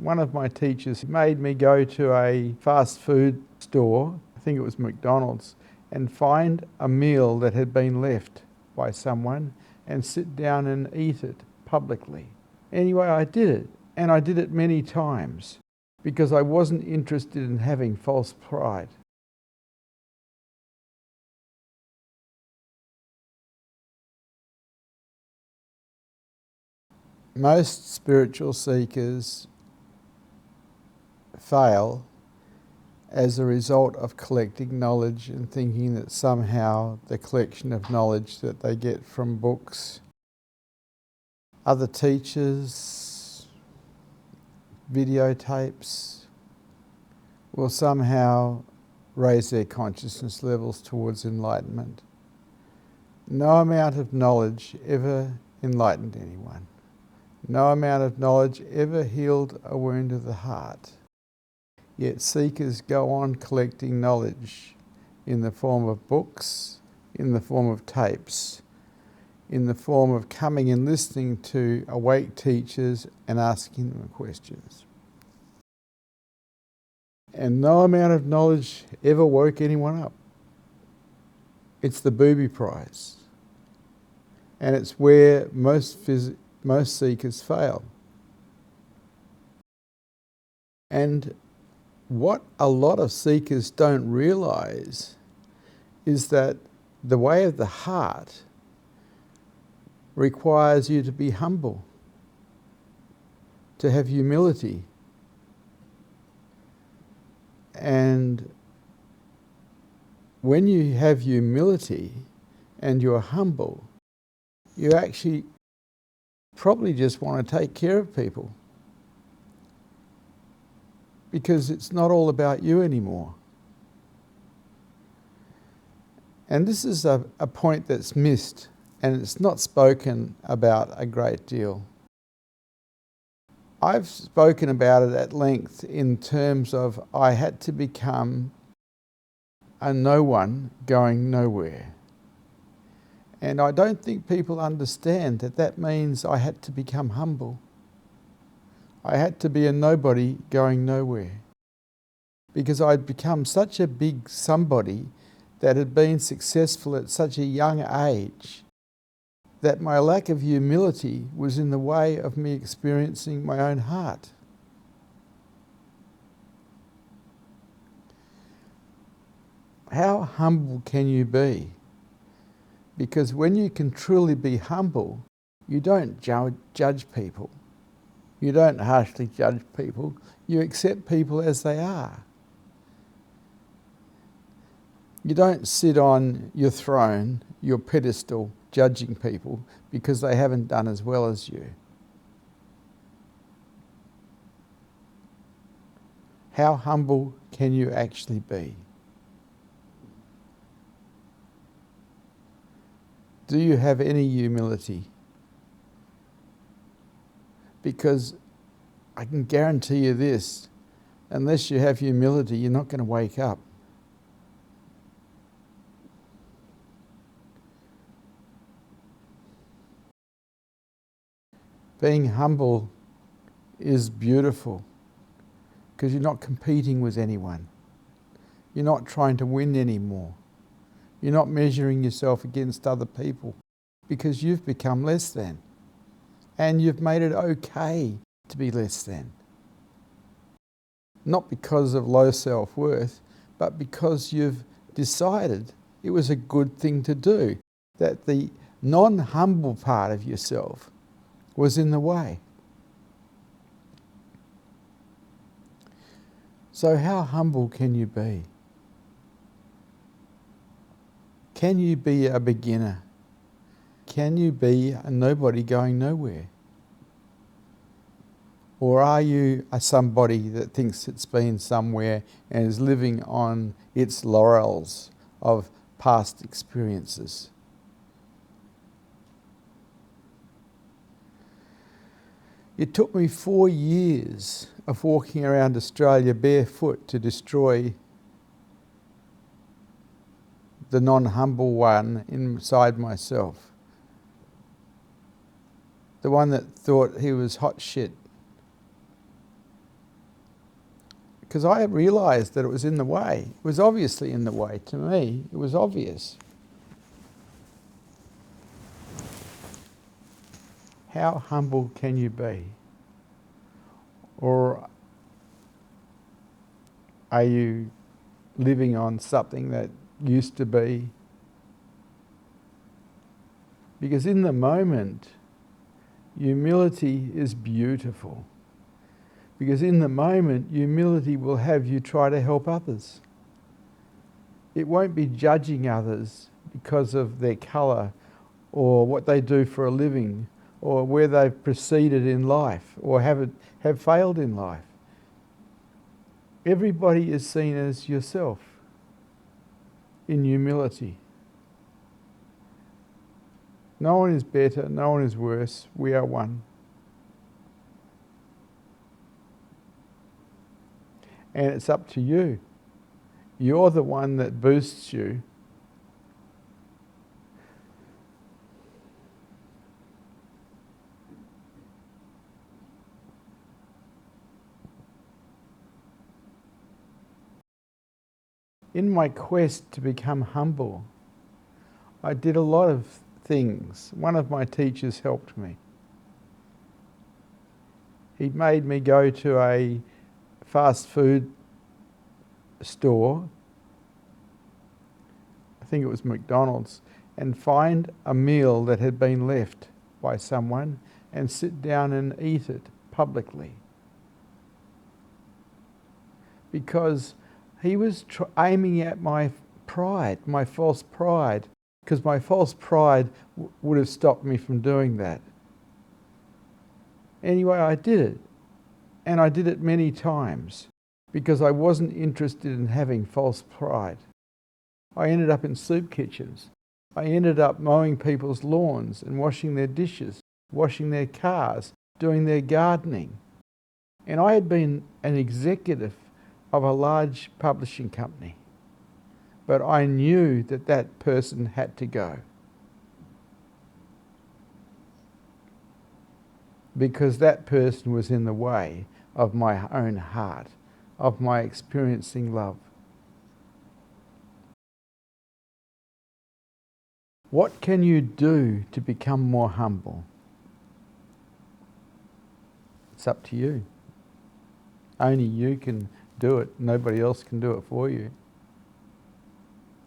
One of my teachers made me go to a fast food store, I think it was McDonald's, and find a meal that had been left by someone and sit down and eat it publicly. Anyway, I did it, and I did it many times because I wasn't interested in having false pride. Most spiritual seekers fail as a result of collecting knowledge and thinking that somehow the collection of knowledge that they get from books, other teachers, videotapes, will somehow raise their consciousness levels towards enlightenment. No amount of knowledge ever enlightened anyone. No amount of knowledge ever healed a wound of the heart. Yet seekers go on collecting knowledge in the form of books, in the form of tapes, in the form of coming and listening to awake teachers and asking them questions. And no amount of knowledge ever woke anyone up. It's the booby prize. And it's where most seekers fail. And what a lot of seekers don't realise is that the way of the heart requires you to be humble, to have humility. And when you have humility and you're humble, you actually probably just want to take care of people, because it's not all about you anymore. And this is a point that's missed, and it's not spoken about a great deal. I've spoken about it at length in terms of I had to become a no one going nowhere. And I don't think people understand that that means I had to become humble. I had to be a nobody going nowhere, because I'd become such a big somebody that had been successful at such a young age that my lack of humility was in the way of me experiencing my own heart. How humble can you be? Because when you can truly be humble, you don't judge people. You don't harshly judge people. You accept people as they are. You don't sit on your throne, your pedestal, judging people because they haven't done as well as you. How humble can you actually be? Do you have any humility? Because I can guarantee you this, unless you have humility, you're not going to wake up. Being humble is beautiful because you're not competing with anyone. You're not trying to win anymore. You're not measuring yourself against other people because you've become less than. And you've made it okay to be less than. Not because of low self-worth, but because you've decided it was a good thing to do, that the non-humble part of yourself was in the way. So how humble can you be? Can you be a beginner? Can you be a nobody going nowhere? Or are you a somebody that thinks it's been somewhere and is living on its laurels of past experiences? It took me 4 years of walking around Australia barefoot to destroy the non-humble one inside myself. The one that thought he was hot shit. because I realised that it was in the way. It was obviously in the way to me. It was obvious. How humble can you be? Or are you living on something that used to be? Because in the moment, humility is beautiful. Because in the moment, humility will have you try to help others. It won't be judging others because of their colour or what they do for a living or where they've proceeded in life or have failed in life. Everybody is seen as yourself in humility. No one is better, no one is worse. We are one. And it's up to you. You're the one that boosts you. In my quest to become humble, I did a lot of things. One of my teachers helped me. He made me go to a fast food store, I think it was McDonald's, and find a meal that had been left by someone and sit down and eat it publicly. Because he was aiming at my pride, my false pride, because my false pride would have stopped me from doing that. Anyway, I did it, and I did it many times because I wasn't interested in having false pride. I ended up in soup kitchens. I ended up mowing people's lawns and washing their dishes, washing their cars, doing their gardening. And I had been an executive of a large publishing company, but I knew that that person had to go. Because that person was in the way of my own heart, of my experiencing love. What can you do to become more humble? It's up to you. Only you can do it. Nobody else can do it for you.